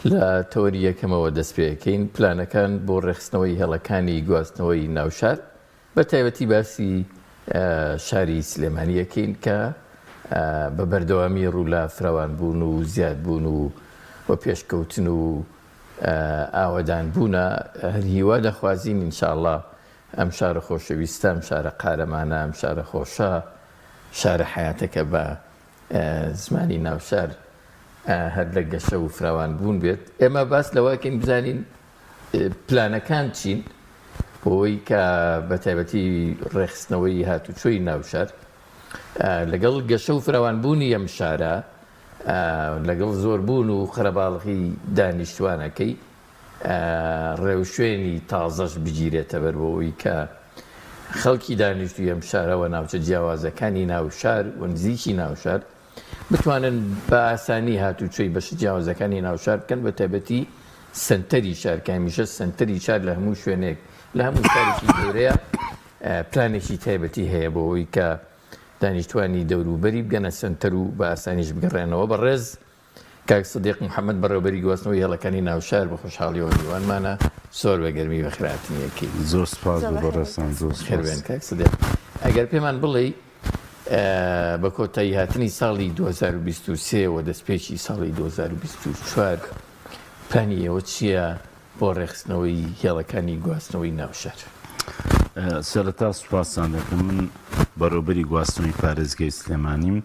لە تەوەری یەکەمەوە دەست پێەکەین پلانەکان بۆ ڕێخستنەوەی هێڵەکانی گواستنەوەی ناوشار بە تایبەتی باسی شاری سلێمانیەکەین کە بە بەردەوامی ڕوولا فراوان بوون و زیاد بوون و پێشکەوتن و ئاوەدان بوونە هیوا دەخوازیین ئینشاءڵڵا ئەم شارە خۆشەویستە، ئەم شارە قارەمانە، ئەم شارە خۆشە، شارە حیاتەکە بە زمانی ناوشار هەر لە گەشە و فراوان بوون بێت. ئێمە باس لەواکەین بزانین پلانەکان چین بۆی کە بە تایبەتی ڕێخستنەوەی هاتوچۆی ناوشار لەگەڵ گەشە و فراوانبوونی ئەم شارە لەگەڵ زۆربوون و خەرەباڵغی دانیشتوانەکەی ڕێوشوێنی تازەش بگیرێتە بەرەوەی کە خەڵکی دانیشتوی ئەم شارەوە ناوچە جیاوازەکانی ناوشار و نزیکی ناوشار بتوانن بە ئاسانی هاتوچۆی بەشە جیاوازەکانی ناوشار بکەن بە تایبەتی سنتەری شار کە هەمیشە سنتەری شار لە هەموو شوێنێک لە هەموو شارێکی گەورەیە پلانێکی تایبەتی هەیە بۆەوەی کە دانیشتوانی دەوروبەری بگەنە سنتەر و بە ئاسانیش بگەڕێنەوە بەڕێز. کاک سدیق محەممەد بەڕێوەبەری گواستنەوەی هێڵەکانی ناوشار بە خۆشحاڵیەوە میوانمانە زۆر بەگەرمی بەخراتنیەکەی. زۆر سپاس بەڕێستان، زۆر خێربێن کاک سدیق. ئەگەر پێمان بڵێ بە کۆتایی هاتنی ساڵی 2023 و دەستپێکی ساڵی 2024 پلانی ئێوە چییە بۆ ڕێخستنەوەی هێڵەکانی گواستنەوەی ناوشار؟ سەرەتا سوپاسان دەکەم. من بەڕێوەبەری گواستنەوەی پارێزگای سلێمانیم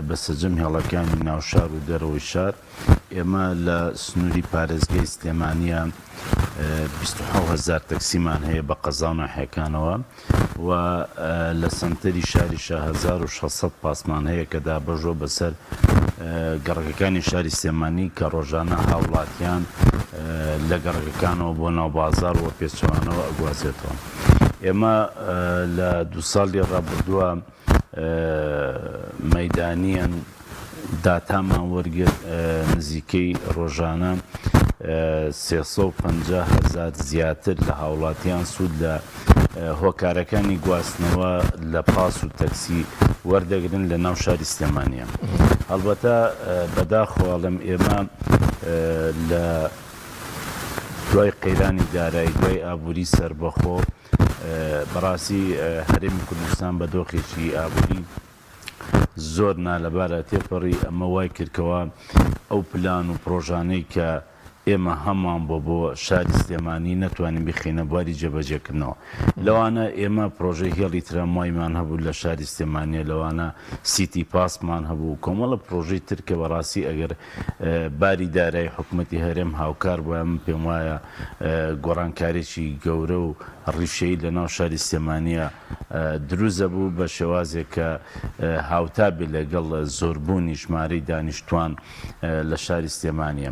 بە سەرجەم هێڵەکانی ناوشار و دەرەوەی شار. ئێمە لە سنووری پارێزگای سلێمانیە 27,000 تەکسیمان هەیە بە قەزا و ناحیەکانەوە و لە سنتەری شاریشە 1600 پاسمان هەیە کە دابەژۆ بەسەر گەڕەکەکانی شاری سلێمانی کە ڕۆژانە هاوڵاتیان لە گەڕەکەکانەوە بۆ ناو بازار و پێچەوانەوە ئەگوازێتەوە. ئێمە لە 2 ساڵی ڕابردووە مەیدانیان داتامان وەرگرت نزیکەی ڕۆژانە 350,000 زیاتر لە هاوڵاتیان سوود لە هۆکارەکانی گواستنەوە لە پاس و تەکسی وەردەگرن لە ناو شاری سلێمانیە. هەڵبەتە بەداخەواڵم ئێمە لە دوای قەیرانی دارایی دوای ئابووری سربەخۆ بەڕاستی هەرێمی کوردستان بە دۆخێکی ئابووری زۆر نالەبارە تێپەڕی ئەمە وای کردکەوە ئەو پلان و پرۆژانەی کە ئێمە هەمان بۆ شاری سلێمانی نەتوانین بخینە بواری جێبەجێکردنەوە. لەوانە ئێمە پرۆژەی هێڵی تراموایمان هەبوو لە شاری سلێمانیە، لەوانە سیتی پاسمان هەبوو، کۆمەڵە پرۆژەی ترکە بەڕاستی ئەگەر باری دارایی حکوومەتی هەرێم هاوکار بووە من پێم وایە گۆڕانکارێکی گەورە و ڕیشەی لە ناو شاری سلێمانیە دروست بوو بە شێوازێک کە هاوتابێ لەگەڵ زۆربوونی ژمارەی دانیشتوان لە شاری سلێمانیە.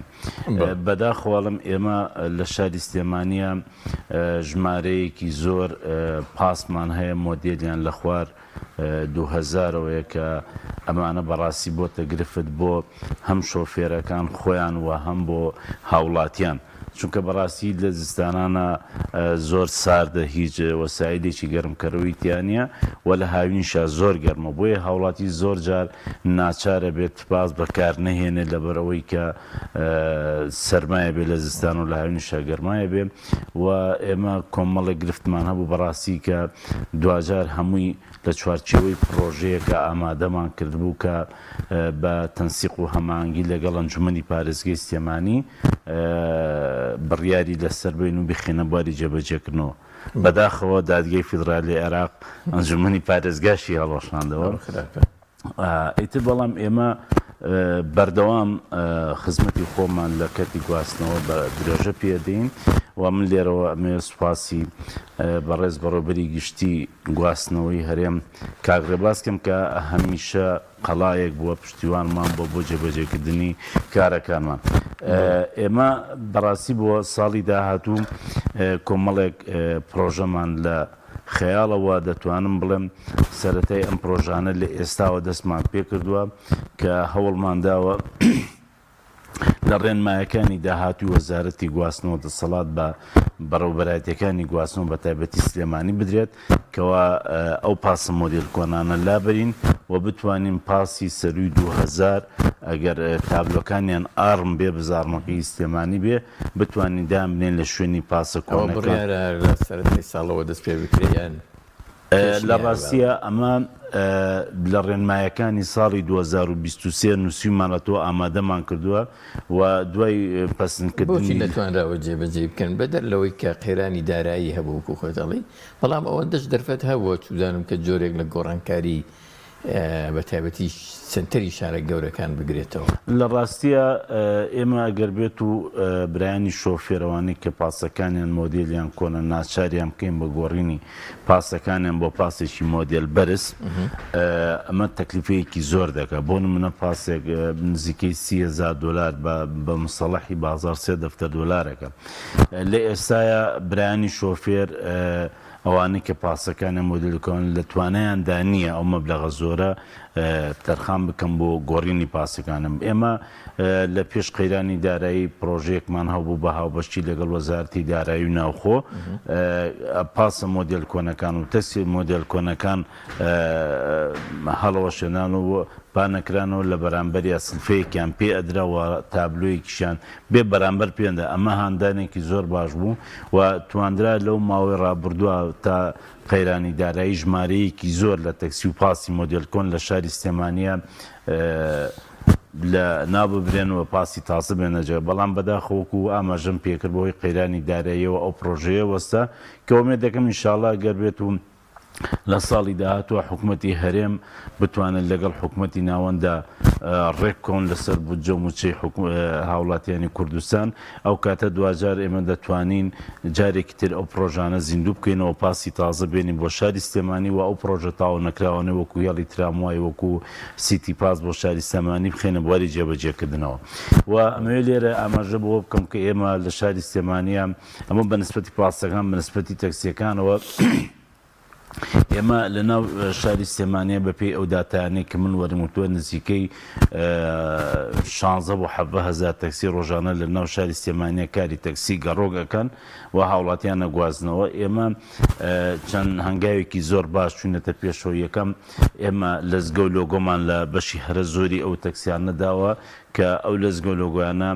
بەداخەواڵم ئێمە لە شاری سلێمانیە ژمارەیەکی زۆر پاسمان هەیە مۆدێلیان لە خوار 2000ەوەیە کە ئەمانە بەڕاستی بۆتە گرفت بۆ هەم شۆفێرەکان خۆیان و هەم بۆ هاوڵاتیان، چونکە بەڕاستی لە زستانانە زۆر ساردە، هیچ وەسایلێکی گەرمکەرەوەی تیانە و لە هاوینشا زۆر گەرمە، بۆیە هاوڵاتی زۆر جار ناچارە بێت پاس بەکار نەهێنێت لەبەرەوەی کە سەرمایە بێ لە زستان و لە هاوینشا گەرمایە بێ. و ئێمە کۆمەڵی گرفتمان هەبوو بەڕاستی کە دوجار هەمووی لە چوارچێوەی پرۆژەیەکە ئامادەمان کردبوو کە بە تەنسیق و هەماهەنگی لەگەڵ ئەنجومەنی پارێزگای سلێمانی بڕیاری لەسەر بین و بخینە بواری جێبەجێکردنەوە. بەداخەوە دادگای فیدرالی عێراق ئەنجومەنی پارێزگاشی هەڵوەشاندەوە. ئیتر بەڵام ئێمە بەردەوام خزمەتی خۆمان لە کەتی گواستنەوە بە درێژە پێدەین و من لێرەوە ئەمێ سوپاسی بەڕێز بەڕێوەبەری گشتی گواستنەوەی هەرێم کاک ڕێباسکەم کە هەمیشە قەڵایەک بووە پشتیوانمان بۆ جێبەجێکردنی کارەکانمان. ئێمە بەڕاستی بۆ ساڵی داهاتوو کۆمەڵێک پرۆژەمان لە خەیاڵەوە دەتوانم بڵێم سەرەتای ئەم پرۆژانە لە ئێستاوە دەستمان پێ کردووە کە هەوڵمانداوە لە ڕێنمایەکانی داهاتوی وەزارەتی گواستنەوە دەسەڵات بە بەڕێوەبەرایەتیەکانی گواستنەوە بە تایبەتی سلێمانی بدرێت کەوا ئەو پاسە مۆدێل کۆنانە لابەرین و بتوانین پاسی سەروی 2000 ئەگەر تابلۆکانیان ئارم بێ بزارمەکەی سلێمانی بێ بتوانین دام بنێن لە شوێنی پاسە کۆنەکە بڕیارە لە سەرەتای ساڵەوە دەست پێ بکرێن لە ڕاستیە ئەمە لە ڕێنمایەکانی ساڵی 2023 نووسیمانەتەوە ئامادەمان کردووە و دوای بۆچی پەسەندکردنی نەتوانراوە جێبەجێ بکەن بەدەر لەوەی کە قەیرانی دارایی هەبوو وەکو خۆتەڵی بەڵام ئەوەندەش دەرفەت هەبووە چودانم کە جۆرێک لە گۆڕانکاری بە تایبەتی سنتەری شارە گەورەکان بگرێتەوە لە ڕاستیە ئێمە ئەگەر بێت و برایانی شۆفێرەوانی کە پاسەکانیان مۆدیلیان کۆنە ناچاریان بکەین بە گۆڕینی پاسەکانیان بۆ پاسێکی مۆدیل بەرز ئەمە تەکلیفەیەکی زۆر دەکات بۆ نمونە پاسێک نزیکەی $30,000 بە مستەڵەحی بازار $3,000 لە ئێستاە برایانی شۆفێر ئەوانەی کە پاسەکانە مۆدلکۆن لە توانایاندا نییە ئەو مەبلەغە زۆرە تەرخان بکەم بۆ گۆڕینی پاسەکانم ئێمە لە پێش قەیرانی دارایی پرۆژەیەکمان هەبوو بە هاوبەشی لەگەڵ وەزارەتی دارایی و ناوخۆ پاسە مۆدل کۆنەکان و تەکسی مۆدل کۆنەکان هەڵەوە شێنانەوە پانەکرانەوە لە بەرامبەری سلفەیەکیان پێ ئەدراوە تابلۆیەکیشان بێ بەرامبەر پێێندا ئەمە هاندانێکی زۆر باش بوو و توانرا لەو ماوەی ڕابردووە تا قەیرانی دارایی ژمارەیەکی زۆر لە تەکسی و پاسی مۆدل کۆن لە شاری سلێمانیە لە ناببرێنەوە پاسی تاسە بێنەجێ بەڵام بەداخەوەکو ئاماژەم پێکردبەوەی قەیرانی داراییەوە ئەو پرۆژەیە وەستا کە ومێ دەکەم ئینشاڵڵا گەر بێت و لە ساڵی داهاتوە حکوومەتی هەرێم بتوانن لەگەڵ حکوومەتی ناوەندا ڕێک کۆن لەسەر بودجە و موچەی هاوڵاتیانی کوردستان ئەو کاتە دوجار ئێمە دەتوانین جارێکی تر ئەو پرۆژانە زیندوو بکەینەوە پاسی تازە بێنین بۆ شاری سلێمانی و ئەو پرۆژە تاوە نەکراوانە وەکو یاڵی تراموای وەکو سیتی پاس بۆ شاری سلێمانی بخێنە بواری جێبەجێکردنەوە و ئەمەوێ لێرە ئاماژە بۆ بکەم کە ئێمە لە شاری سلێمانیە ئەمە بەنسبەتی پاسەکان بەنسبەتی تەکسیەکانەوە ئێمە لە ناو شاری سلێمانیە بەپێی ئەو داتانەی کە من وەرموتووە نزیکەی 16 بۆ 17,000 تەکسی ڕۆژانە لە ناو شاری سلێمانیە کاری تەکسی گەڕۆگەکەن و هاوڵاتیان نەگوازنەوە ئێمە چەند هەنگاوێکی زۆر باش چوونەتە پێشەوە یەکەم ئێمە لەزگە و لۆگۆمان لە بەشی هەرە زۆری ئەو تەکسیان نەداوە کە ئەو لەزگە و لۆگۆیانە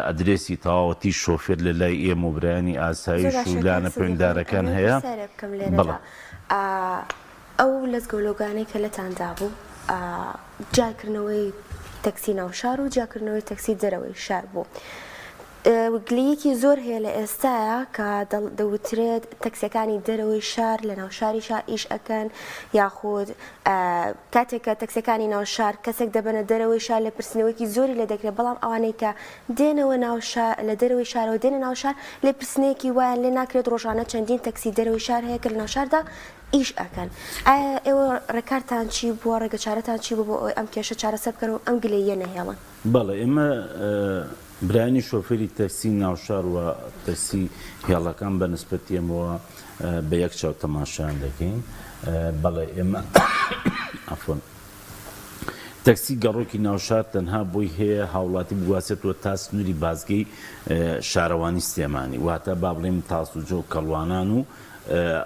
ئەدرێسی تەواوەتی شۆفێر لە لای ئێمە و برایانی ئاسایش و لانە پەیوەنددارەکان هەیە بەڵێ ئەو لەزگەولۆگانەی کە لەتاندا بوو جاکردنەوەی تەکسی ناو شار و جاکردنەوەی تەکسی دەرەوەی شار بوو گلەیەکی زۆر هەیە لە ئێستاە کە دەوترێت تەکسیەکانی دەرەوەی شار لە ناو شاری شار ئیش ئەەکەن یاخود کاتێککە تەکسیەکانی ناو شار کەسێک دەبنە دەرەوەی شار لە پرسنەوەیکی زۆری لە دەکرێت بەڵام ئەوانەی کە دێنەوە لە دەرەوەی شارەوە دێنە ناو شار لێ پرسنەیەکی وایان لێ ناکرێت ڕۆژانە چەندین تەکسی دەرەوەی شار هەیە کە لە ناو شاردا ئیش ئەەکەن ئایا ئێوە ڕێکارتان چی بووە ڕێگە چارەتان چی بوو بۆ ئەوی ئەم کێشە چارەسەر بکەن و ئەم گلەیە نەهێڵن بەڵێ ئێمە برانی شۆفێری تەکسی ناوشار و تەکسی هێڵەکان بە نسبەتیەمەوە بە یەک چاو تەماشایان دەکەین بەڵێ ئێمە ئەفۆن تەکسی گەڕۆکی ناوشار تەنها بۆی هەیە هاوڵاتی بگواسێتەوە تا سنووری بازگەی شارەوانی سلێمانی واتە با بڵێم تاسوجە و کەڵوانان و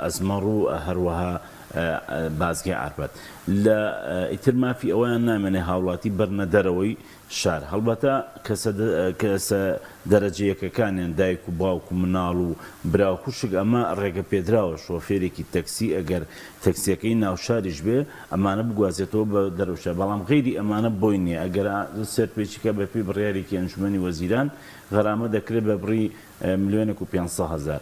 ئەزمەڕ و هەروەها بازگەی عاربەت لە ئیتر مافی ئەویان نامێنێ هاوڵاتی بەرنە دەرەوەی شار هەڵبەتە کەسە دەرەجەیەکەکانیان دایک و باوک و مناڵ و براوکوشک ئەمە ڕێگە پێدراوە شۆفێرێکی تەکسی ئەگەر تەکسیەکەی ناوشاریش بێ ئەمانە بگوازێتەوە بە دەرەوشە بەڵام غیری ئەمانە بۆی نییە ئەگەر سەرپێچیکە بەپێی بڕیارێکی ئەنجومەنی وەزیران غەرامە دەکرێت بە بڕی 1,500,000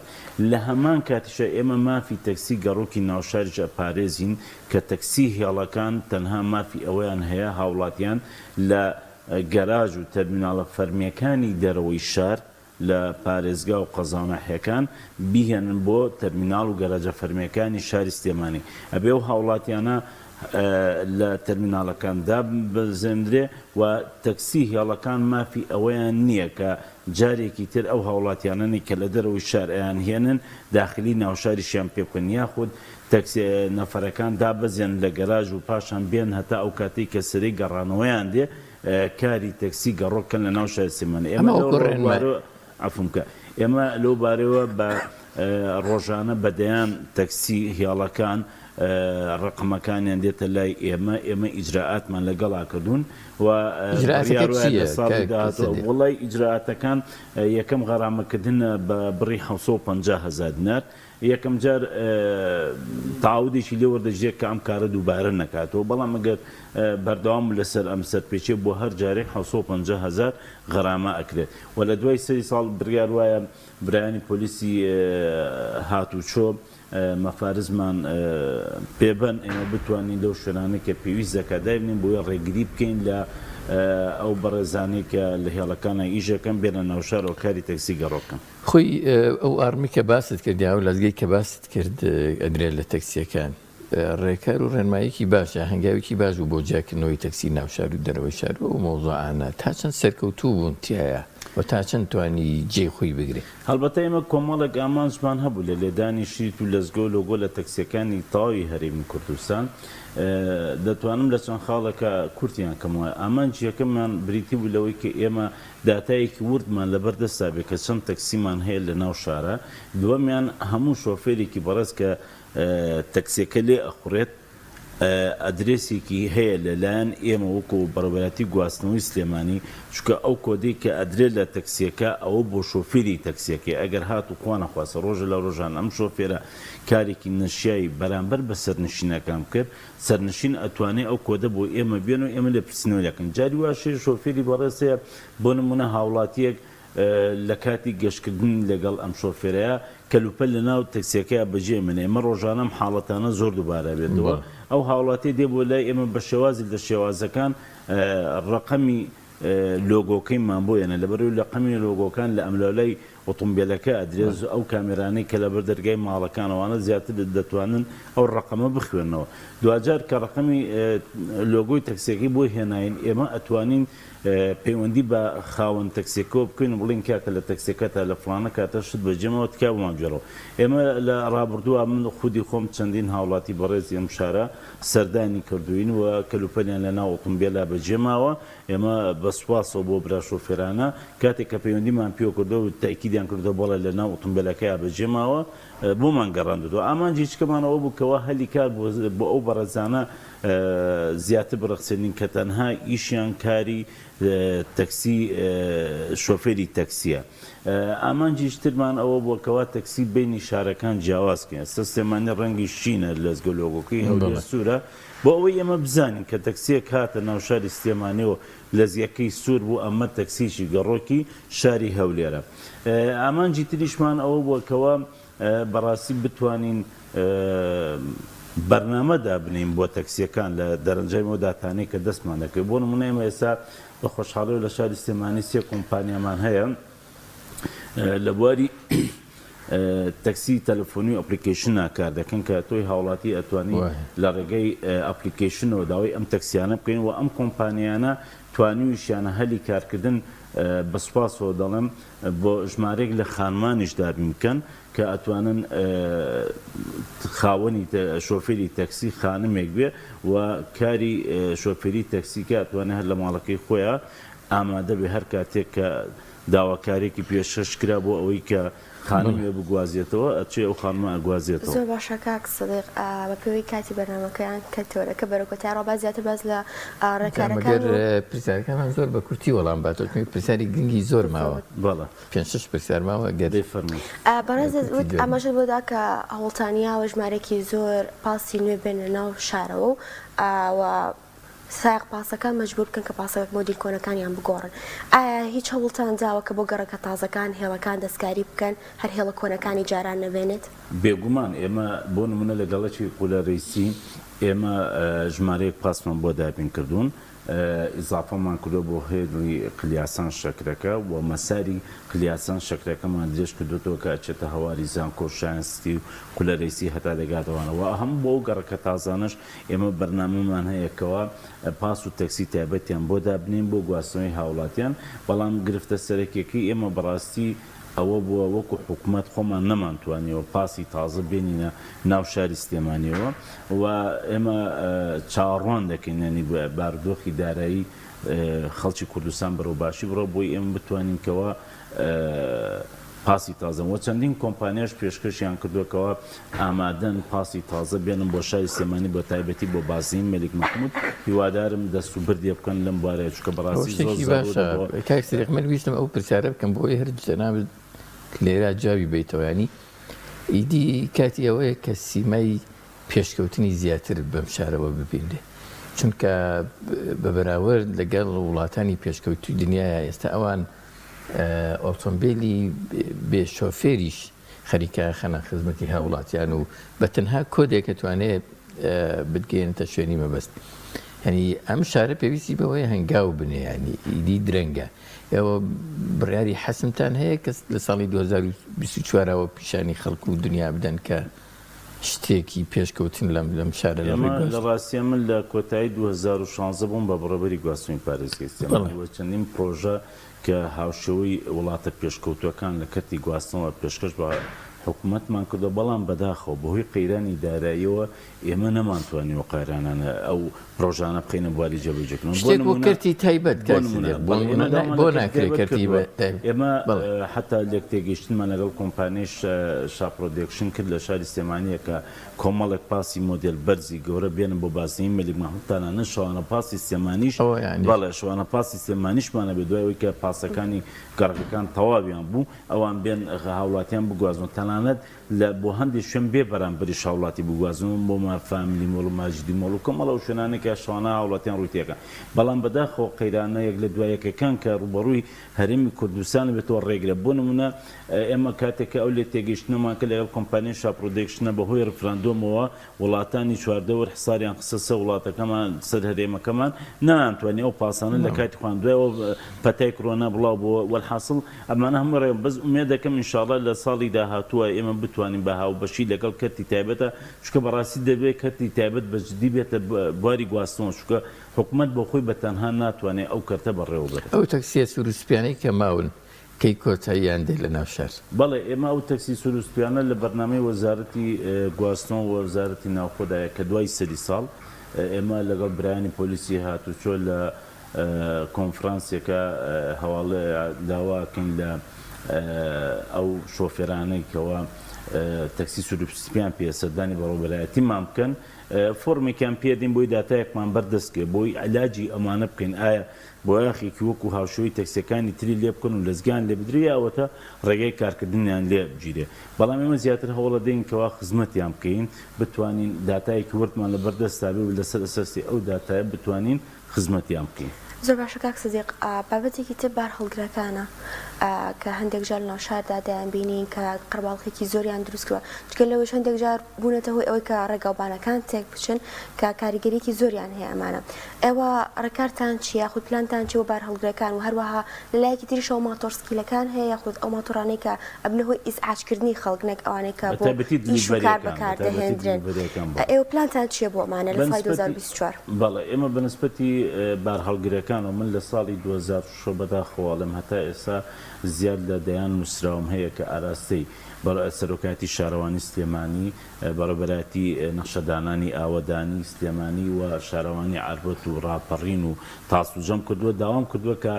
لە هەمان کاتیشە ئێمە مافی تەکسی گەڕۆکی ناوشاریش ئەپارێزین کە تەکسی هێڵەکان تەنها مافی ئەویان هەیە هاوڵاتیان لە گەراژ و تەرمیناڵە فەرمیەکانی دەرەوەی شار لە پارێزگا و قەزانەحیەکان بیهێنن بۆ تەرمیناڵ و گەراجە فەرمیەکانی شاری سلێمانی ئەبێ و هاوڵاتیانە لە تەرمیناڵەکاندا بزێندرێ و تەکسی هێڵەکان مافی ئەوەیان نییە کە جارێکی تر ئەو هاوڵاتیانانی کە لە دەرەوەی شار ئەیان هێنن داخلی ناوشاریشیان پێ بکەن یاخود تەکسی نەفەرەکان دابەزێن لە گەراژ و پاشان بێن هەتا ئەو کاتەی کە سەرەی گەڕانەوەیان دێ کاری تەکسی گەڕۆکەن لە ناو شاری سلێمانی ئێمە لەو بارەوە بە ڕۆژانە بەدەیان تەکسی هێڵەکان ڕقمەکانیان دێتە لای ئێمە ئیجراعاتمان لەگەڵا کردوون و وڵی ئیجراعاتەکان یەکەم غەرامەکردنە بە بڕی 750,000 دینار یەکەم جار تاودێکی لێ وەردەژێت کە ئەم کارە دووبارە نکاتەوە بەڵام ئەگەر بەردەوام لەسەر ئەم سەرپێچێ بۆ هەر جارێک 750,000 غەرامە ئەکرێت و لە دوای 3 ساڵ بڕیار وایە برایانی پۆلیسی هاتوچۆ مەفارزمان پێبەن ئێمە بتوانین لەو شوێنانە کە پێویست زەکادای بنین بۆیە ڕێگری بکەین لە ئەو بەڕێزانەی کە لە هێڵەکانە ئیژەکەم بێنە ناوشارەوە کاری تەکسی گەڕۆکەم خۆی ئەو ئارمی کە باست کردیا و لەزگەی کە باست کرد ئەدرێت لە تەکسیەکان ڕێکار و ڕێنمایەکی باشە هەنگاوێکی باش و بۆ جاکردنەوەی تەکسی ناوشار و دەرەوەی شار و مۆزوعانە تا چەند سەرکەوتوو بوون تایە و تا چەند توانی جێ خۆی بگرێ هەڵبەتە ئێمە کۆمەڵێک ئامانجمان هەبوو لە لێدانی شریت و لەزگۆ لۆگۆ لە تەکسیەکانی تاوی هەرێمی کوردستان دەتوانم لە چەند خاڵەکە کورتیان کەمەوە ئامانجیەکەمان بریتی بوو لەوەی کە ئێمە داتایەکی وردمان لەبەردەستا بێ کە چەند تەکسیمان هەیە لە ناو شارە دووەمیان هەموو شۆفێرێکی بەڕێز کە تەکسیەکە لێ ئەخورێت ئەدرێسێکی هەیە لەلایەن ئێمە وەکو بەڕێوەبەتی گواستنەوەی سلێمانی چکە ئەو کۆدەی کە ئەدرێت لە تەکسیەکە ئەوە بۆ شۆفێری تەکسیەکە ئەگەر هات و خوانەخواستە ڕۆژە لە ڕۆژان ئەم شۆفێرە کارێکی نەشیایی بەرامبەر بە سەرنشینەکان کرد سەرنشین ئەتوانێت ئەو کۆدە بۆ ئێمە بێن و ئێمە لێ پرسیەوە دەکەن جاری واشێ شۆفێری بەڕێزەیە بۆ نمونە هاوڵاتیەک لە کاتی گەشتکردن لەگەڵ ئەم شۆفێرەیە کەلوپە لە ناو تەکسیەکە بەجێ منێ ئێمە ڕۆژانەم حاڵەتانە زۆر دووبارە بێتەوە ئەو هاوڵاتی دێ بۆ لای ئێمە بە شێوازی لە شێوازەکان ڕقەمی لۆگۆکەیمان بۆیەنە لەبەرەوەی ڕقەمی لۆگۆکان لە ئەملۆلای ئۆتۆمبیلەکە ئەدرێز ئەو کامێرانەی کە لەبەر دەرگای ماڵەکانەوانە زیاتر دەتوانن ئەو ڕقەمە بخوێنەوە دوجار کە ڕقەمی لۆگۆی تەکسیەکەی بۆ هێناین ئێمە ئەتوانین پەیوەندی بە خاوەن تەکسیەکە بکەین و بڵین کاکە لە تەکسیەکەتە لە فڵانە کاتە شت بەجێمەوە تکا بمانجێڕەوە ئێمە لە ڕابردووە من خودی خۆم چەندین هاوڵاتی بەڕێزی ئەم شارە سەردانی کردوین و کەلوپەلیان لە ناو ئۆتۆمبیلە بەجێماوە ئێمە بە سوپاسەوە بۆ برا شۆفێرانە کاتێک کە پەیوەندیمان پێوە کردەوە و تاکیدیان کردەوە بەڵێ لە ناو ئۆتۆمبیلەکەیە بەجێماوە بۆمان گەڕاندەوە ئامانجی چکەمانەوە بووکەوە هەلی کار بۆ ئەو بەڕێزانە زیاتر بڕەخسێنین کە تەنها ئیشیان کاری تەکسی شۆفێری تەکسیە ئامانجی ترمان ئەوە بووکەوە تەکسی بینی شارەکان جیاوازکەن سیستێمانی ڕەنگی شینە لەزگە لۆگۆکەی هەولێر سوورە بۆ ئەوەی ئێمە بزانین کە تەکسیەک هاتە ناو شاری سلێمانیەوە لەزیەکەی سوور بوو ئەمە تەکسیشی گەڕۆکی شاری هەولێرە ئامانجی تریشمان ئەوە بووکەوە بەڕاستی بتوانین بەرنامەدا بنین بۆ تەکسیەکان لە دەرەنجای مۆداتانەی کە دەستمان دەکەوێت بۆ نمونە ئێمە ئێستا بە خۆشحاڵی لە شاری سلێمانی 3 کۆمپانیامان هەیە لە بواری تەکسی تەلەفۆنی و ئەپلیکیشنە کار دەکەن کە تۆی هاوڵاتی ئەتوانی لە ڕێگەی ئەپلیکیشنەوە داوای ئەم تەکسیانە بکەین و ئەم کۆمپانیانە توانیویشیانە هەلی کارکردن بەسپاسەوە دەڵێم بۆ ژمارەیەک لە خانمانیش دابین بکەن کە ئەتوانن خاوەنی شۆفێری تەکسی خانمێک بێ و کاری شۆفێری تەکسیکە ئەتوانێت هەر لە ماڵەکەی خۆیان ئامادە بێ هەر کاتێک کە داواکارێکی پێشەش کرا بۆ ئەوەی کە خانمێ بگوازێتەوە ئەچێ ئەو خانمە ئەگوازێتەوە زۆر باشە کاک سەدیق بە پێوەی کاتی بەرنامەکەیان کەلتۆرەکە بەرەکەوتای ڕۆباز زیاتر باز لە ڕێکارەکان پرسیارەکانمان زۆر بە کورتی وەڵام باتۆ پرسیاری گرنگی زۆر ماوە بەڵێ 5-6 پرسیار ماوە گەدەی فەرمووی بەڕێز ئەمەشت بۆدا کە هەوڵتانیاوە ژمارەی زۆر پاسی نوێ بێنە ناو شارەوە و سایق پاسەکان مەجبور بکەن کە پاسەکە مۆدی کۆنەکانیان بگۆڕن ئایا هیچ هەوڵتان داوە کە بۆ گەڕەکە تازەکان هێڵەکان دەستکاری بکەن هەر هێڵە کۆنەکانی جاران نەبێنێت بێگومان ئێمە بۆ نمونە لەگەڵەکی قولە ڕیسی ئێمە ژمارەیەک پاسمان بۆ دابین کردوون ئیزافەمان کردو بۆ هێڵی قلیاسان شەکرەکە و مەساری قلیاسان شەکرەکەمان درێژ کردوتەوە کە ئەچێتە هەواری زانکۆ شایستی و قولە ڕیسی هەتا دەگاتەوانەوە هەم بۆ گەڕەکە تازانش ئێمە بەرنامەمان هەیەکەوە پاس و تەکسی تایبەتیان بۆ دابنین بۆ گواستنەوەی هاوڵاتیان بەڵام گرفتە سەرەکیەکەی ئێمە بەڕاستی ئەوە بووە وەکو حکوومەت خۆمان نەمانتوانیەوە پاسی تازە بێنینە ناو شاری سلێمانیەوە و ئێمە چاوەڕوان دەکەین ینی بارودۆخی دارایی خەڵکی کوردستان بەرەو باشی بڕۆ بۆی ئێمە بتوانین کەوە پاسی تازەەوە چەندین کۆمپانیاش پێشکەشیان کردووەکەوە ئامادەن پاسی تازە بێنم بۆ شاری سلێمانی بە تایبەتی بۆ بازیم مەلیک محمود هیوادارم دەست و بردێ بکەن لەم بارەیە چکە بەڕاستی کاکسێک من ویستم ئەو پرسیارە بکەم بۆی هەر جەناب لێرە جاوی بیتەوە ینی ئیدی کاتی ئەوەیە کە سیمای پێشکەوتنی زیاتر بەم شارەوە ببینێ چونکە بە بەراورد لەگەڵ وڵاتانی پێشکەوتی دنیاە ئێستا ئەوان ئۆتۆمبیلی بێ شۆفێریش خەریکە خەنە خزمەتی هاوڵاتیان و بە تەنها کۆدێک دەتوانێت بگەێنێتە شوێنی مەبەست ینی ئەم شارە پێویستی بەوەی هەنگاو بنێ ینی ئیدی درەنگە ئێوە بڕیاری حەسمتان هەیە کەس لە ساڵی 2024ەوە پیشانی خەڵکو و دنیا بدەن کە شتێکی پێشکەوتن لەم شارە لە ڕاستیە من لە کۆتایی 2016 بووم بە بەڕێوەبەری گواستنەوەی پارێزگای چەندین پرۆژە کە هاوشێوەی وڵاتە پێشکەوتوەکان لە کەتی گواستنەوە پێشکەش بە حکوومەتمان کردو بەڵام بەداخەوە بەهۆی قەیرانی داراییەوە ئێمە نەمانتوانیوە قایرانانە ئەو پرۆژانە بخینە بواری جێبەجێکردن شتێک بۆ کەرتی تایبەت بۆ ناکرێت کەرتی ئێمە حتا لێک تێگەیشتنمان لەگەڵ کۆمپانیش شاپرۆدێکشن کرد لە شاری سلێمانیە کە کۆمەڵێک پاسی مۆدێل بەرزی گەورە بێنن بۆ بازنەی مەلیک محمودتانانە شەوانە پاسی سلێمانیش بەڵێ شەوانە پاسی سلێمانیشمانە بێ دوایەوەی کە پاسەکانی گەڕەکەکان تەواویان بوو ئەوان بێن هاوڵاتیان بگوازنەوە تەنانەت لە بۆ هەندێک شوێن بێ بەرامبەری هاوڵاتی بگوازنەوە بۆ مافامیلی مۆڵ و ماجدی مۆڵ و کۆمەڵە و شوێنانێکە شەوانە هاوڵاتیان ڕوویتێکە بەڵام بەداخەوە قەیرانە یەک لە دوایەکەکان کە ڕوبەڕووی هەرێمی کوردستان بێتەوە ڕێگرە بۆ نمونە ئێمە کاتێکە ئەو لێ تێگەیشتنەمان کە لەگەڵ کۆمپانیای شاپرۆدێکشنە بەهۆی ڕفراندۆمەوە وڵاتانی چواردەوە حساریان قسەسە وڵاتەکەمان سەر هەرێمەکەمان نانتوانێت ئەو پاسانە لە کاتی خواندوایەوە پەتای کۆرۆنا بڵاو بووە وەلحاصڵ ئەمانە هەموو ڕێ بەس ئومێد دەکەم ئینشاڵڵا لە ساڵی داهاتووە ئێمە بتوانین بە هاوبەشی لەگەڵ کەرتی تایبەتە چکە بەڕاستی دەبێت کەرتی تایبەت بەجددی بێتە بواری گواستنەوە چکە حکوومەت بۆ خۆی بەتەنها ناتوانێت ئەو کەرتە بەڕێوە بێت ئەو تەکسیە سروسپیانەی کە ماون کەی کۆتاییان دێ لە ناو شار بەڵێ ئێمە ئەو تەکسی سروسپیانە لە بەرنامەی وەزارەتی گواستنەوە و وەزارەتی ناوخۆدایە کە دوای سەری ساڵ ئێمە لەگەڵ برایانی پۆلیسی هاتوچۆ لە کۆنفرانسێکە هەواڵە داواکەین لە ئەو شۆفێرانەی کەەوە تەکسی سروسپیان پێسەردانی بەڕۆبەرایەتی مان بکەن فۆرمێکیان پێدین بۆی داتایەکمان بەردەستکێ بۆی علاجی ئەمانە بکەین ئایا بۆ یاخێکی وەکو هاوشەوەی تەکسیەکانی تری لێ بکەن و لەزگیان لێ بدرێتەوە ڕێگەی کارکردنیان لێ بگیرێ بەڵام ئێمە زیاتر هەوڵە دەین کەوا خزمەتیان بکەین بتوانین داتایەکی وردمان لە بەردەستا بێ و لەسەر ئەساسی ئەو داتایە بتوانین خزمەتیان بکەین. زۆر باشە کاک سەدیق بابەتێکی تر بار هەڵگرەکانە کە هەندێک جار ناو شاردا دەیان بینین کە قەرباڵغێکی زۆریان دروستکردوە چکە لەوەش هەندێک جار بوونەتە هۆی ئەوەی کە ڕێگاوبانەکان تێک بچن کە کاریگەریەکی زۆریان هەیە ئەمانە ئێوە ڕێکارتان چیە یاخود پلانتان چی بۆ بار هەڵگرەکان و هەروەها لەلایەکی تریشەوە ماتۆرسکیلەکان هەیە یاخود ئەو ماتۆرانەی کە ئەبنە هۆی ئیزعاجکردنی خەڵک نەک ئەوانەی کە بۆ ئیش و کار بەکاردەهێنرێن ئێوە پلانتان چییە بۆ ئەمانە لە ساڵی 2024 بەڵێ ئێمە بەنسبەتی بار هەڵگرەکان و من لە ساڵی 2006 بەداخەوەڵم هەتا ئێستا زیاد لە دەیان نووسراوم هەیە کە ئاراستەی سەرۆکاتی شارەوانی سلێمانی بەڕێبەراتی نەخشەدانانی ئاوەدانی سلێمانی و شارەوانی عربەت و ڕاپەڕین و تاسوجەم کردووە داوام کردووە کە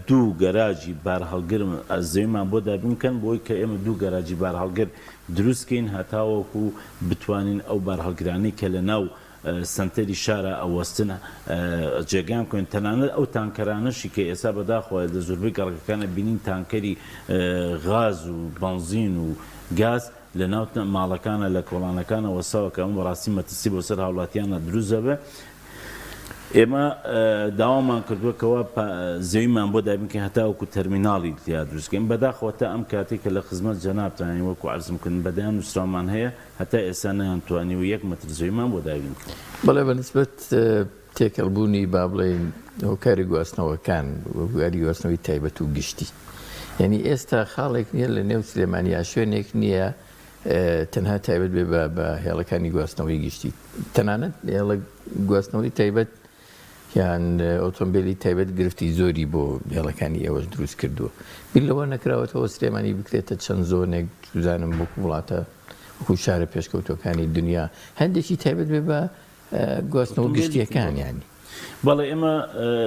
دوو گەراجی بار هەڵگرم زەویمان بۆ دابینکەن بۆی کە ئێمە دوو گەراجی بار هەڵگر دروستکەین هەتاوەکو بتوانین ئەو بار هەڵگرانی کە لە ناو سنتەری شارە ئەوەستن جێگام کوین تەنانەت ئەو تانکەرانەشی کە ئێستا بەداخۆە لە زۆربەی گەڕەکەکانە بینین تانکەری غاز و بنزین و گاز لە ناو ماڵەکانە لە کۆڵانەکانە وەساوە کە ئەم بەڕاستی مەترسی بۆ سەر هاوڵاتیانە دروست دەبێ ئێمە داوامان کردووەکەوە زەویمان بۆ دابینکە هەتاوەکو تەرمیناڵی تیا دروستکەین بەداخەوە تا ئەم کاتێککە لە خزمەت جەنابتانی وەکو عەرزمکردن بەدایان نووسراومان هەیە هەتا ئێستا نەیانتوانی و 1 مەتر زەویمان بۆ دابینکەین بەڵێ بەنسبەت تێکەڵبوونی با بڵێن هۆکاری گواستنەوەکان وەگواری گواستنەوەی تایبەت و گشتی یعنی ئێستا خاڵێک نییە لە نێو سلێمانیا شوێنێک نییە تەنها تایبەت بێ بە هێڵەکانی گواستنەوەی گشتی تەنانەت هێڵە گواستنەوەی تایبەت یان ئۆتۆمبیلی تایبەت گرفتی زۆری بۆ هێڵەکانی ئێوەش دروست کردووە بیلەوە نەکراوەتەوە سلێمانی بکرێتە چەند زۆنێک جوزانم وەکو وڵاتە وەکو شارە پێشکەوتەکانی دنیا هەندێکی تایبەت بێ بە گواستنەوە گشتیەکان ینی بەڵێ ئێمە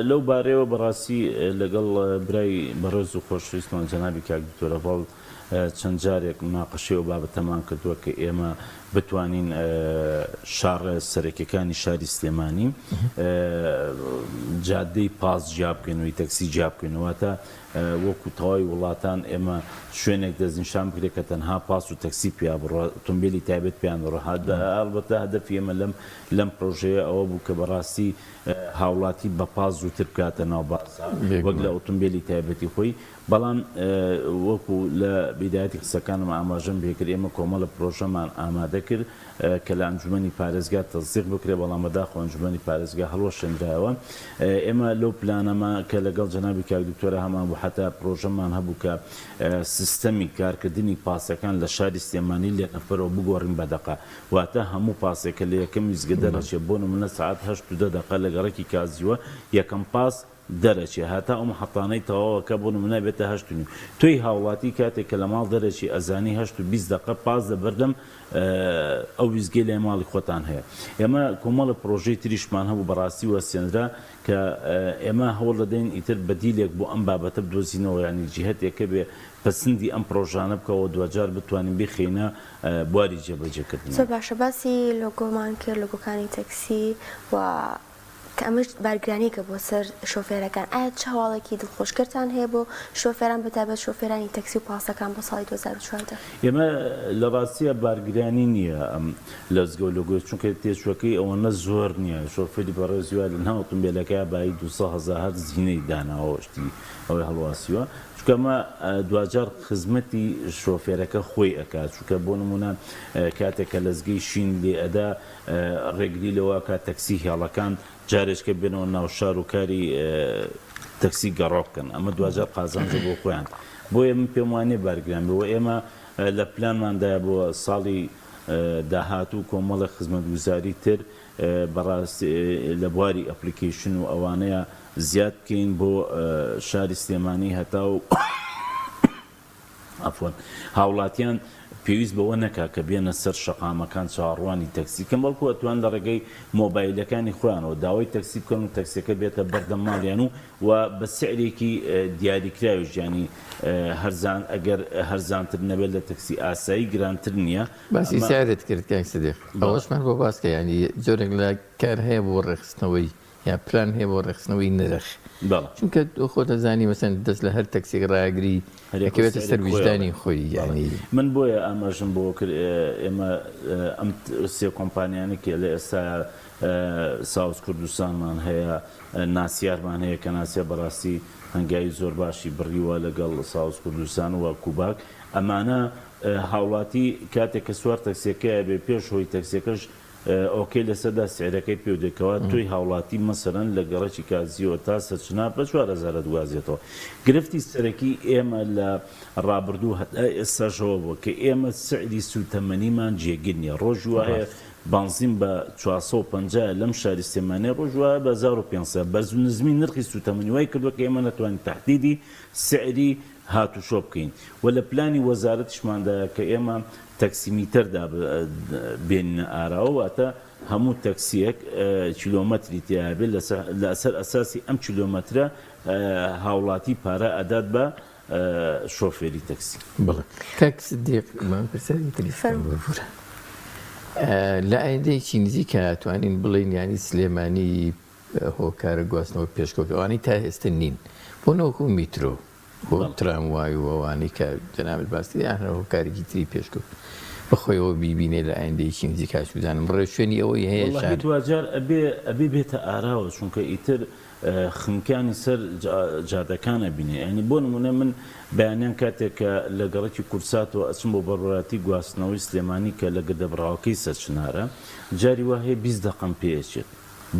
لەو بارەیەوە بەڕاستی لەگەڵ برای بەڕێز و خۆشویستمان جەنابی کاک دکتۆر هەڤاڵ چەند جارێک مناقەشەی و بابەتەمان کردووە کە ئێمە بتوانین شارە سەرەکیەکانی شاری سلێمانی جادەی پاس جیا بکەینەوەی تەکسی جیا بکەینەوە تا وەکو تەواوی وڵاتان ئێمە شوێنێک دەستنیشان بکرێت کە تەنها پاس و تەکسی پیا بڕۆ ئۆتۆمبیلی تایبەت پیان ڕۆهات ئەلبەتە هەدەفی ئێمە لەم پرۆژەیە ئەوە بوو کە بەڕاستی هاوڵاتی بە پاس زووتر بکاتە ناو بازار وەک لە ئۆتۆمبیلی تایبەتی خۆی بەڵام وەکو لە بیدایەتی قسەکانم ئاماژەم پێکرد ئێمە کۆمەڵە پرۆژەمان ئامادە کرد کە لە ئەنجومەنی پارێزگا تەزدیق بکرێت بەڵام بەداخۆ ئەنجومەنی پارێزگا هەڵوەشێنراوە ئێمە لەو پلانەما کە لەگەڵ جەنابی کاک دکتۆرە هەمان بوو حتا پرۆژەمان هەبوو کە سیستەمی کارکردنی پاسەکان لە شاری سلێمانی لێ نەفەرەوە بگۆڕین بەدەقە واتە هەموو پاسێکە لە یەکەم ویزگە دەڕەچێت بۆ نمونە سعات 8 لە گەڕێکی کازیوە یەکەم پاس دەرەچێ هاتا ئەو محەتانەی تەواوەکە بۆ نمونە بێتە 8 توی هاوڵاتی کاتێک کە لە ماڵ دەرەچی ئەزانی 8 پاس دەبەردەم ئەو ویزگەی لە ماڵی خۆتان هەیە ئێمە کۆمەڵە پرۆژەی تریشمان هەبوو بەڕاستی وەسێنرا کە ئێمە هەوڵ دەدەین ئیتر بەدیلێک بۆ ئەم بابەتە بدۆزینەوە ینی جیهەتێکە بێ پسندی ئەم پرۆژانە بکەوە دوجار بتوانین بخینە بواری جێبەجێکردن. زۆر باشە باسی لۆگۆمان کرد لۆگۆکانی تەکسی و ئەمەش بارگرانیکە بۆ سەر شۆفێرەکان ئایا چه هەواڵێکی دڵخۆشکردتان هەیە بۆ شۆفێران بەتابەت شۆفێرانی تەکسی و پاسەکان بۆ ساڵی 2014 ئێمە لە ڕاستیە بارگرانی نییە ئەم لەزگە و لۆگۆ چونکە تێچوەکەی ئەوەنە زۆر نییە شۆفێری بەڕێزیوە لە ناو ئۆتۆمبیلەکەی بای 200,000 زینەی داناوەشتی ئەوەی هەڵواسیوە چکەمە دوجار خزمەتی شۆفێرەکە خۆی ئەکات چونکە بۆ نمونە کاتێکە لەزگەی شین لێ ئەدا ڕێگری لەوە کە تەکسی هێڵەکان جارێککە بێنەوە ناو شار و کاری تەکسی گەڕۆکن ئەمە دوجار قازانجە بۆ خۆیان بۆیە من پێم وانێ بارگران بەوە ئێمە لە پلانماندایە بۆ ساڵی داهاتوو کۆمەڵە خزمەتگوزاری تر بەڕاستی لە بواری ئەپلیکیشن و ئەوانەیە زیاد بکەین بۆ شاری سلێمانی هەتا و ئەفۆن هاوڵاتیان پێویست بەوە نەکا کە بێنە سەر شەقامەکان چاڕوانی تەکسی کەم بەڵکو ئەتوان لە ڕێگەی مۆبایلەکانی خۆیانەوە داوای تەکسی بکەن و تەکسیەکە بێتە بەردەم ماڵیان و بە سعرێکی دیاریکراوی ژیانی هەرزان ئەگەر هەرزانتر نەبێت لە تەکسی ئاسایی گرانتر نییە باسی سیارت کرد کاک سەدیق ئەوەشمان بۆ باس کە ینی جۆرێک لە کار هەیە بۆ ڕێخستنەوەی یا پلان هەیە بۆ ڕێخستنەوەی نرخ چونکە خۆ دەزانی مەسەن دەست لە هەر تەکسێک ڕاگری ئەکەوێتە سەر وجدانی خۆی ینی من بۆیە ئاماژم بۆ کرد ئێمە ئەم سێ کۆمپانیانێکی لە ئێستا ساوز کوردستانمان هەیە ناسیارمان هەیە کە ناسیە بەڕاستی هەنگاوی زۆر باشی بڕیوە لەگەڵ ساوز کوردستان و کوباک ئەمانە هاوڵاتی کاتێک کە سوار تەکسیەکەیە بێ پێش هۆی تەکسیەکەش ئۆکەی لەسەردا سعرەکەی پێ دەکەوە توی هاوڵاتی مەسەرەن لە گەڕەکی کازیەوە تا سەرچنا بە 4,000 دوازێتەوە گرفتی سەرەکی ئێمە لە ڕابردوو هەتا ئێستاشەوە بووە کە ئێمە سعری سوتەمەنیمان جێگر نیە ڕۆژ وایە بانزین بە 450 لەم شاری سلێمانی ڕۆژ وایە بە 1500 بەرز و نزمی نرخی سوتەمەنی وای کردووە کە ئێمە نەتوانین تەحدیدی سعری هاتوشۆ بکەین و لە پلانی وەزارەتیشماندایە کە ئێمە تەکسیمیتەردا بێنە ئاراوە واتە هەموو تەکسیەک کیلۆمەتری تیاابێ لەسەر ئەساسی ئەم کیلۆمەترە هاوڵاتی پارە ئەدات بە شۆفێری تەکسی کاک سەدیقمان پرسیاری تریفۆن ببوورە لە ئایندەیەکی نزیکە توانین بڵێن ینی سلێمانی هۆکارە گواستنەوە پێشکەوت ئەوانەی تا ئێستا نین بۆ نەوەکو میترۆ بۆ تراموای و ئەوانەی کە جەنابەت باسی یانەوە هۆکارێکی تری پێشکەوت بەخۆیەوە بیبینێ لە ئایندەیەکی نزیکا سوودانم ڕێشوێنی ئەوەی هەیە دوجار ئەبێ بێتە ئاراوە چونکە ئیتر خمکانی سەر جادەکانە بینێ ئەنی بۆ نمونە من بەیانیان کاتێک کە لە گەڕێکی کورساتەوە ئەچم بۆ بەڕوراتی گواستنەوەی سلێمانی کە لە گردەبڕاوەکەی سەرچنارە جاری وا هەیە 20 دقم پێچێت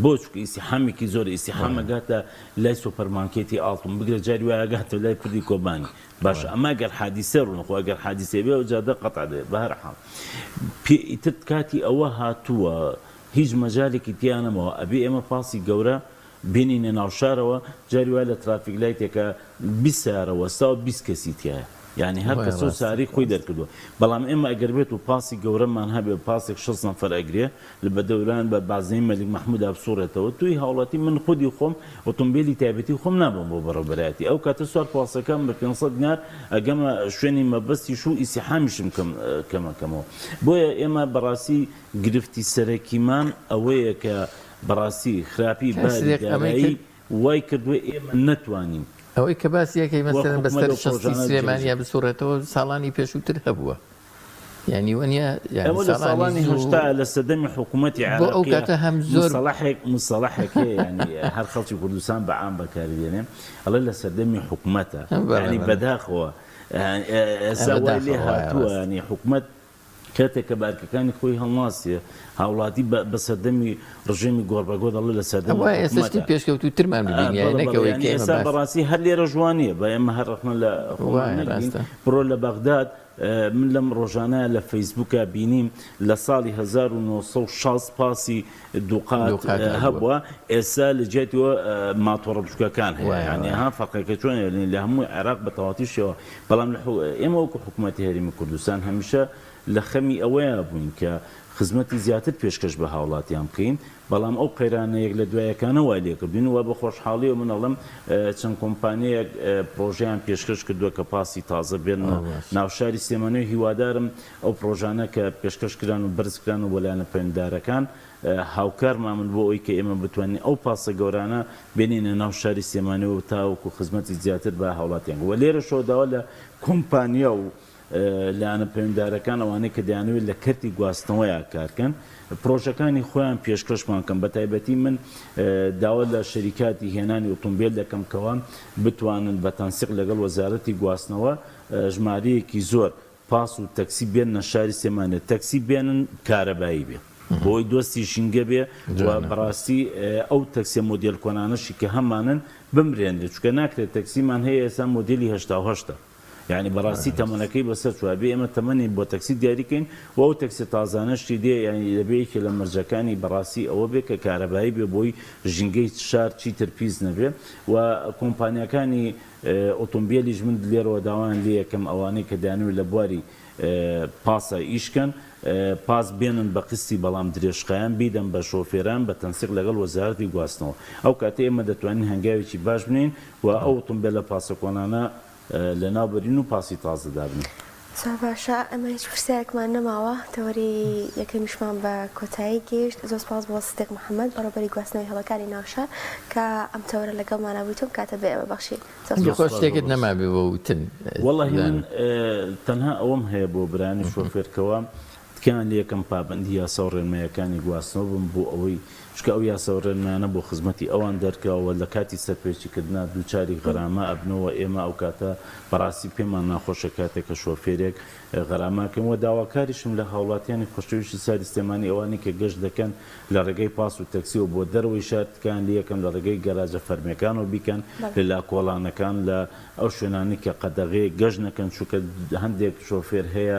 بۆ چکە ئیسیحامێکی زۆر ئیسیحامەگاتە لای سوپەرمارکێتی ئاڵتون بگرە جاری وایەگاتە لای پردی کۆبانی باش ئەمە گەر حادیسە ڕوونەخۆ ئەگەر حادیسێ بێ و جادە قەتع دێت بە هەر حاڵ ئیتر کاتی ئەوە هاتووە هیچ مەجالێکی تیانەمەوە ئەبێ ئێمە پاسی گەورە بینینە ناوشارەوە جاری وای لە ترافیک لایتێکە 20 سیارە وەستا و 20 کەسی تایە یعنی هەر کەس و ساری خۆی دەرکردووە بەڵام ئێمە ئەگەر بێت و پاسی گەورەمان هەبێ پاسێک 6 نەفەر ئەگرێ لە بەدەوران بە بازنەی مەلیک مەحموود بسوڕێتەوە توی هاوڵاتی من خودی خۆم ئۆتۆمبیلی تایبەتی خۆم نابم بۆ بەڕێوەبەرایەتی ئەو کاتە سوار پاسەکەم بە 500 دینار ئەگەمە شوێنی مەبەستی و ئیسیحامیشم کەمەکەمەوە بۆیە ئێمە بەڕاستی گرفتی سەرەکیمان ئەوەیە کە بەڕاستی خراپی بەدارایی وای کردووە ئێمە نەتوانین ئەوەی کە باسیەکەی مەسەرەن بەسەر شخصی سلێمانیا بسوڕێتەوە ساڵانی پێشووتر هەبووە یعنی وەنیە ئەوە لە ساڵانی هەشتا لە سەردەمی حکوومەتی عێراقی ئەو کاتە هەم زۆر مصطلحێک ینی هەر خەڵکی کوردستان بەعام بەکاردێنێ ئەڵێ لە سەردەمی حکوومەتە ینی بەداخەوە ئێستا وای لێ هاتووە ینی حکوومەت کاتێک کە بارکەکانی خۆی هەڵناسیە هاوڵاتی بە سەردەمی ڕژێمی گۆڕبەگۆ دەڵێ لە سەردەمی ئێستی پێشکەوتوترمان ببینیەکەوەی ئێستا بەڕاستی هەر لێرە جوانیە بە ئێمە هەر ڕخنە لە بڕۆ لە بەغداد من لەم ڕۆژانە لە فەیسبووکە بینیم لە ساڵی 1960 پاسی دووقات هەبووە ئێستا لە جێتەوە ماتۆڕە بچووکەکان هەیە یعنی ها فەرقەکە چۆن لە هەمووی عێراق بە تەواویشەوە بەڵام ئێمە وەکو حکوومەتی هەرێمی کوردستان هەمیشە لە خەمی ئەوەیە بووین کە خزمەتی زیاتر پێشکەش بە هاوڵاتیان بکەین بەڵام ئەو قەیرانەیەک لە دوایەکانە وای لێکردین وە بە خۆشحاڵی و منەڵم چەند کۆمپانیەک پرۆژیان پێشکەش کردووە کە پاسی تازە بێن ناوشاری سلێمانیەوە هیوادارم ئەو پرۆژانە کە پێشکەشکران و بەرزکران و بەلایەنە پەیوەنددارەکان هاوکارمان بۆ ئەوی کە ئێمە بتوانین ئەو پاسە گەورانە بێنینە ناو شاری سلێمانیەوە تاوەکو خزمەتی زیاتر بە هاوڵاتیان وە لێرە شۆداوە لە کۆمپانیا و لایەنە پەیوەنددارەکان ئەوانەی کە دەیانەوێت لە کەرتی گواستنەوەیە کارکەن پرۆژەکانی خۆیان پێشکەشمان کەم بە تایبەتی من داوا لە شەریکاتی هێنانی ئۆتۆمبیل دەکەم کەوان بتوانن بە تەنسیق لەگەڵ وەزارەتی گواستنەوە ژمارەیەکی زۆر پاس و تەکسی بێنە شاری سلێمانیە تەکسی بێنن کارەبایی بێ بۆی دۆستی ژینگە بێ بەڕاستی ئەو تەکسیە مۆدیل کۆنانەشی کە هەمانن بمرێنێ چکە ناکرێت تەکسیمان هەیە ئێستا مۆدیلی 88 یعنی بەڕاستی تەمەنەکەی بەسەر چوابێ ئێمە تەمەنی بۆ تەکسی دیاریکەین و ئەو تەکسی تازانەشتی دێ ینی لەبەیەکی لە مەرجەکانی بەڕاستی ئەوە بێ کە کارەبایی بێ بۆی ژینگەی شار چیتر پیس نەبێ و کۆمپانیەکانی ئۆتۆمبیلیش من لێرەوە داوان لێ یەکەم ئەوانەی کە دەیانەوێت لە بواری پاسە ئیشکەن پاس بێنن بە قستی بەڵام درێژخایان بیدەن بە شۆفێران بە تەنسیق لەگەڵ وەزارەتی گواستنەوە ئەو کاتێ ئێمە دەتوانین هەنگاوێکی باش بنین و ئەو ئۆتۆمبیلە پاسە کۆنانە لە ناوبەرین و پاسی تازە دابن. باشە ئەمە هیچ پرسیارێکمان نەماوە تەوەری یەکەمیشمان بە کۆتایی گەیشت زۆر سپاس بۆ سیدێق محەممەد بەڕێبەری گواستنەوەی هەڵەکانی ناوشار کە ئەم تەوەرە لەگەڵمانە بوویتم کاتە بێ ئەوە بەخشی خۆش شتێکت نەمابێ بۆ وتن وەڵی من تەنها ئەوەم هەیە بۆ برانی شۆفێرکەوە تکیان لە یەکەم پابندی یاسا و ڕێنماییەکانی گواستنەوە بم بۆ ئەوەی چکە ئەو یاسا و ڕێنمایانە بۆ خزمەتی ئەوان دەرکەوە لە کاتی سەرپێچیکردنا دووچاری غەرامە ئەبنەوە ئێمە ئەو کاتە بەڕاستی پێمان ناخۆشە کاتێک کە شۆفێرێک غەراماکەمەوە داواکاریشم لە هاوڵاتیانی خۆشەویستی ساری سلێمانی ئەوانی کە گەشت دەکەن لە ڕێگەی پاس و تەکسیەوە بۆ دەرەوەی شارتکان لە یەکەم لە ڕێگەی گەراجە فەرمیەکانەوە بیکەن لە لاکۆڵانەکان لە ئەو شوێنانی کە قەدەغێ گەشت نەکەن چونکە هەندێک شۆفێر هەیە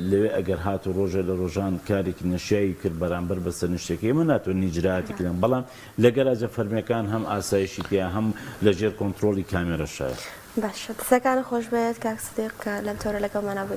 لەوێ ئەگەر هات و ڕۆژە لە ڕۆژان کارێکی نەشایی کرد بەرامبەر بە سەرنوشتێکی ئێمە ناتوانین ئیجرایاتی کردن بەڵام لە گەراجە فەرمیەکان هەم ئاسایشی تیا هەم لەژێر کۆنتڕۆلی کامێرەشایە باشە دەستەکانە خۆش بێت کاک سیدێق کە لەم تۆرە لەگەڵمانە بوویت